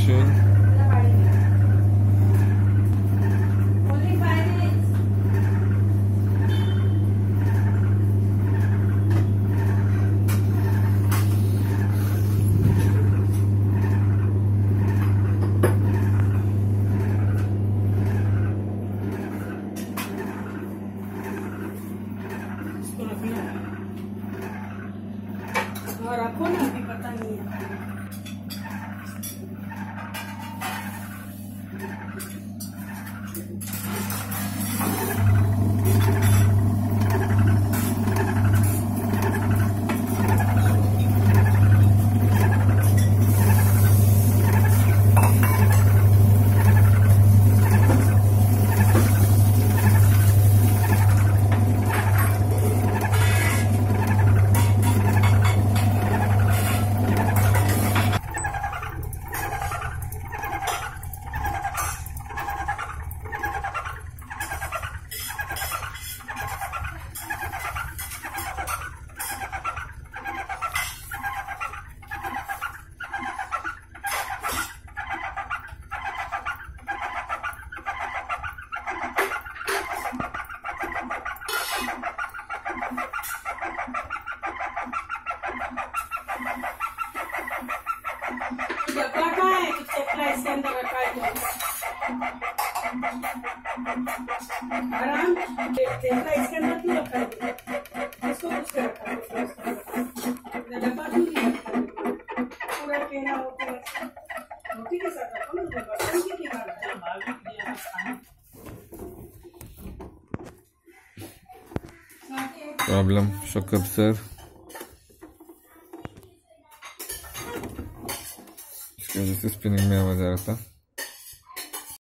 machine. रखो ना, अभी पता नहीं है। इसके अंदर रखा है आराम देखना, इसके अंदर क्यों रखा है? इसको कुछ रखा है डब्बा पूरा कहना होता है रोटी के साथ रखो ना, बर्तन की प्रॉब्लम शुक्र सर इसकी वजह से स्पिनिंग में आवाज आ रहा था।